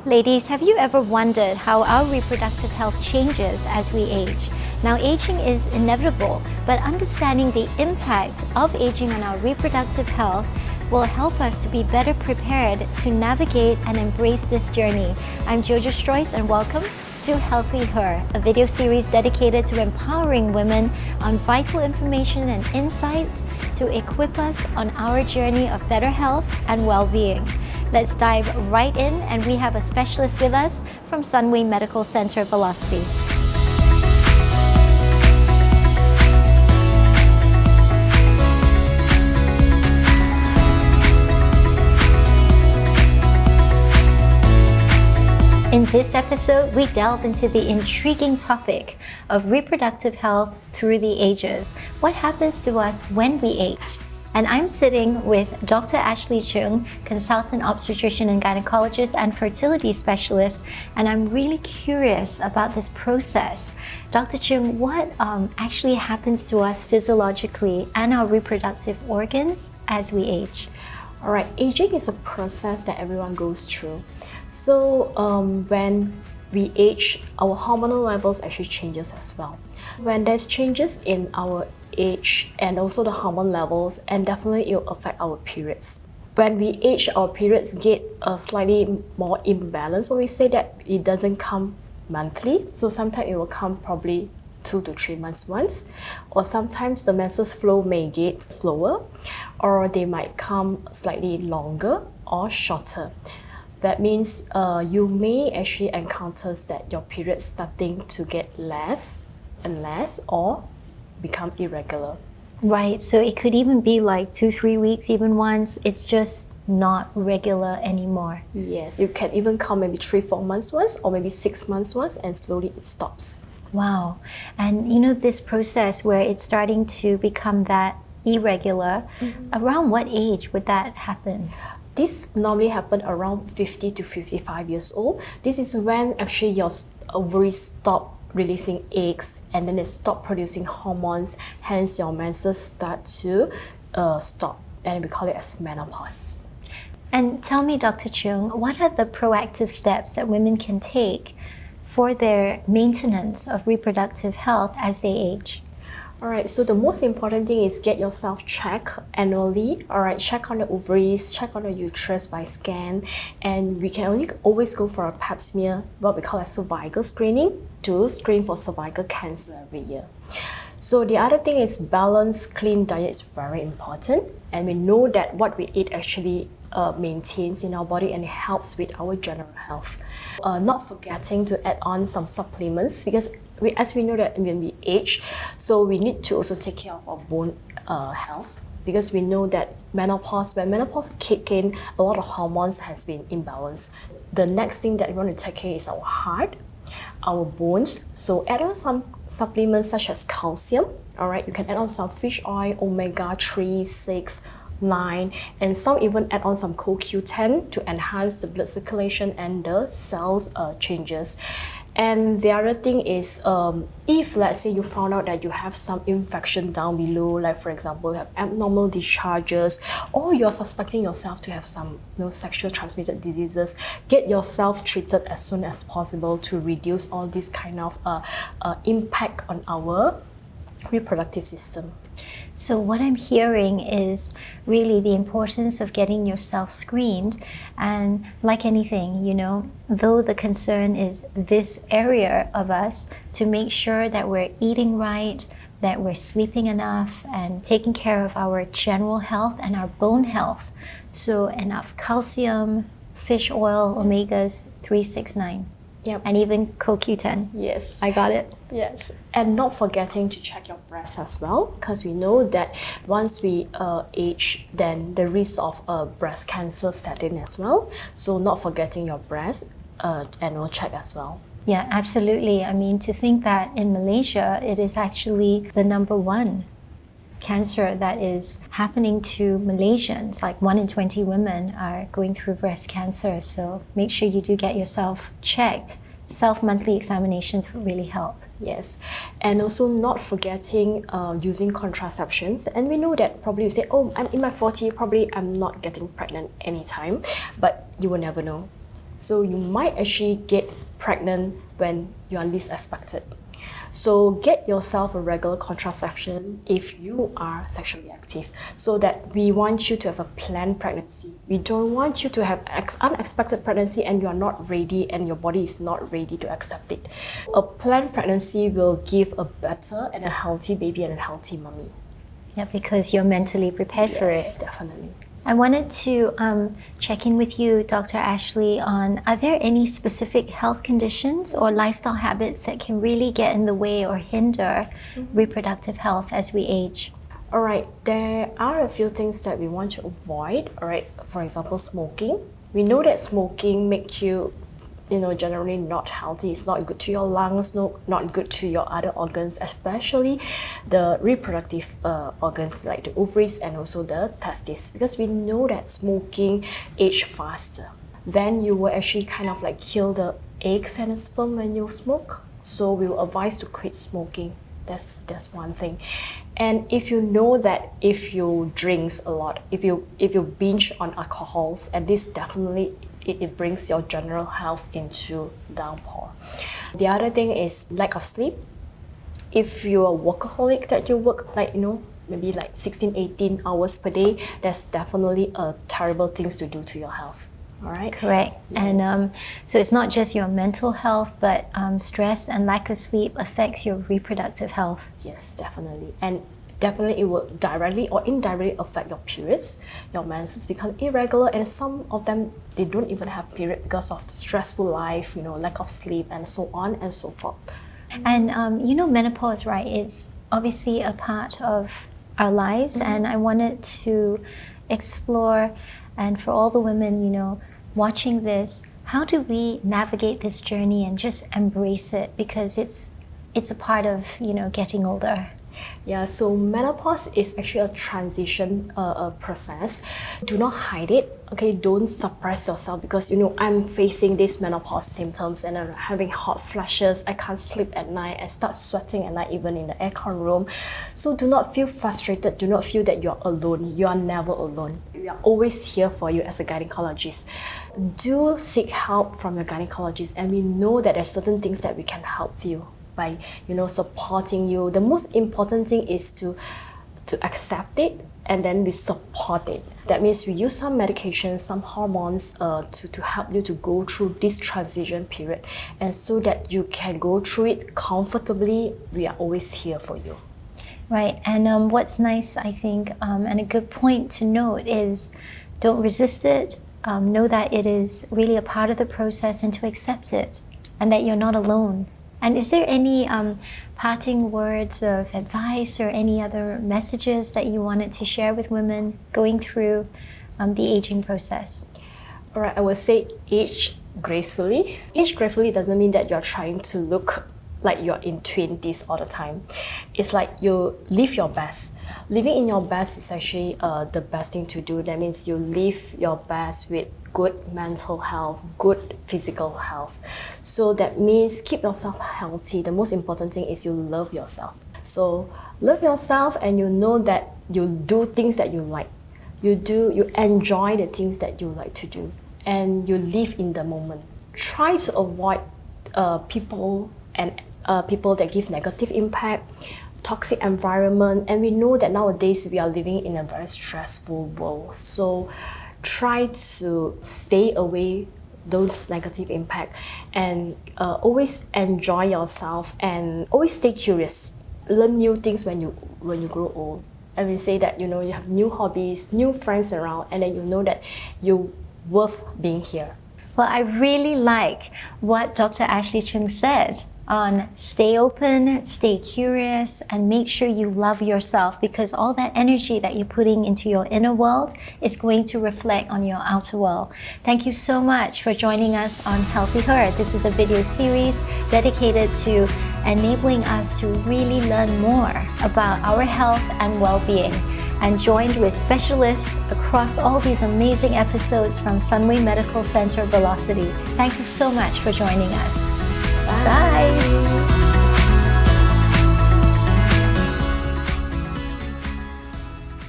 Ladies, have you ever wondered how our reproductive health changes as we age? Now, aging is inevitable, but understanding the impact of aging on our reproductive health will help us to be better prepared to navigate and embrace this journey. I'm Jojo Struys and welcome to HealthyHER, a video series dedicated to empowering women on vital information and insights to equip us on our journey of better health and well-being. Let's dive right in, and we have a specialist with us from Sunway Medical Centre Velocity. In this episode, we delve into the intriguing topic of reproductive health through the ages. What happens to us when we age? And I'm sitting with Dr. Ashley Chung, consultant obstetrician and gynecologist and fertility specialist, and I'm really curious about this process. Dr. Chung, what actually happens to us physiologically and our reproductive organs as we age? All right, aging is a process that everyone goes through. So when we age, our hormonal levels actually changes as well. When there's changes in our age and also the hormone levels, and definitely it will affect our periods. When we age, our periods get slightly more imbalanced when we say that it doesn't come monthly. So sometimes it will come probably 2 to 3 months once, or sometimes the menstrual flow may get slower, or they might come slightly longer or shorter. That means you may actually encounter that your periods starting to get less and less or become irregular. Right, so it could even be like 2-3 weeks even once. It's just not regular anymore. Yes, you can even come maybe 3-4 months once, or maybe 6 months once, and slowly it stops. Wow. And you know, this process where it's starting to become that irregular, around what age would that happen? This normally happens around 50 to 55 years old. This is when actually your ovaries stop releasing eggs, and then they stop producing hormones, hence your menses start to stop, and we call it as menopause. And tell me, Dr. Chung, what are the proactive steps that women can take for their maintenance of reproductive health as they age? Alright, so the most important thing is get yourself checked annually. Alright, check on the ovaries, check on the uterus by scan, and we can only always go for a pap smear, what we call a cervical screening, to screen for cervical cancer every year. So the other thing is balanced, clean diet is very important, and we know that what we eat actually maintains in our body and helps with our general health. Not forgetting to add on some supplements, because as we know that when we age, so we need to also take care of our bone health, because we know that when menopause kick in, a lot of hormones has been imbalanced. The next thing that we want to take care is our heart, our bones. So add on some supplements such as calcium. All right, you can add on some fish oil, omega-3, 6, 9, and some even add on some CoQ10 to enhance the blood circulation and the cells changes. And the other thing is, if let's say you found out that you have some infection down below, like for example you have abnormal discharges, or you're suspecting yourself to have some sexual transmitted diseases, get yourself treated as soon as possible to reduce all this kind of impact on our reproductive system. So what I'm hearing is really the importance of getting yourself screened, and like anything, though the concern is this area of us, to make sure that we're eating right, that we're sleeping enough, and taking care of our general health and our bone health. So enough calcium, fish oil, omegas 3, 6, 9. Yep. And even CoQ10. Yes. I got it. Yes. And not forgetting to check your breast as well, because we know that once we age, then the risk of breast cancer set in as well. So not forgetting your breast annual check as well. Yeah, absolutely. I mean, to think that in Malaysia, it is actually the #1 cancer that is happening to Malaysians. Like 1 in 20 women are going through breast cancer. So make sure you do get yourself checked. Self-monthly examinations would really help. Yes, and also not forgetting using contraceptions. And we know that probably you say, oh, I'm in my 40s, probably I'm not getting pregnant anytime, but you will never know. So you might actually get pregnant when you are least expected. So get yourself a regular contraception if you are sexually active, so that we want you to have a planned pregnancy. We don't want you to have unexpected pregnancy and you are not ready and your body is not ready to accept it. A planned pregnancy will give a better and a healthy baby and a healthy mommy. Yeah, because you're mentally prepared for it. Yes, definitely. I wanted to check in with you, Dr. Ashley, on are there any specific health conditions or lifestyle habits that can really get in the way or hinder reproductive health as we age? All right, there are a few things that we want to avoid. All right, for example, smoking. We know that smoking makes you generally not healthy. It's not good to your lungs, not good to your other organs, especially the reproductive organs like the ovaries and also the testes, because we know that smoking age faster. Then you will actually kind of like kill the eggs and the sperm when you smoke. So we will advise to quit smoking. That's one thing. And if you know that if you drink a lot, if you binge on alcohols, and this definitely it brings your general health into downpour. The other thing is lack of sleep. If you're a workaholic that you work maybe like 16, 18 hours per day, that's definitely a terrible things to do to your health. All right? Correct. Yes. And so it's not just your mental health, but stress and lack of sleep affects your reproductive health. Yes, definitely. And definitely it will directly or indirectly affect your periods. Your menses become irregular, and some of them, they don't even have period because of the stressful life, lack of sleep, and so on and so forth. And menopause, right? It's obviously a part of our lives, and I wanted to explore, and for all the women, watching this, how do we navigate this journey and just embrace it, because it's a part of getting older. Yeah, so menopause is actually a transition process. Do not hide it, okay? Don't suppress yourself because, I'm facing these menopause symptoms and I'm having hot flashes, I can't sleep at night, I start sweating at night even in the aircon room. So do not feel frustrated, do not feel that you're alone. You are never alone. We are always here for you as a gynecologist. Do seek help from your gynecologist, and we know that there's certain things that we can help you by supporting you. The most important thing is to accept it, and then we support it. That means we use some medications, some hormones to help you to go through this transition period, and so that you can go through it comfortably. We are always here for you. Right, and what's nice, I think, and a good point to note is don't resist it. Know that it is really a part of the process, and to accept it, and that you're not alone. And is there any parting words of advice or any other messages that you wanted to share with women going through the aging process? All right, I would say age gracefully. Age gracefully doesn't mean that you're trying to look like you're in 20s all the time. It's like you live your best. Living in your best is actually the best thing to do. That means you live your best with good mental health, good physical health. So that means keep yourself healthy. The most important thing is you love yourself. So love yourself, and you know that you do things that you like. You enjoy the things that you like to do, and you live in the moment. Try to avoid people that give negative impact, toxic environment, and we know that nowadays we are living in a very stressful world. So try to stay away those negative impact, and always enjoy yourself, and always stay curious. Learn new things when you grow old. And we say that you have new hobbies, new friends around, and then you know that you're worth being here. Well, I really like what Dr. Ashley Chung said on stay open, stay curious, and make sure you love yourself, because all that energy that you're putting into your inner world is going to reflect on your outer world. Thank you so much for joining us on HealthyHER. This is a video series dedicated to enabling us to really learn more about our health and well-being, and joined with specialists across all these amazing episodes from Sunway Medical Centre Velocity. Thank you so much for joining us. Bye.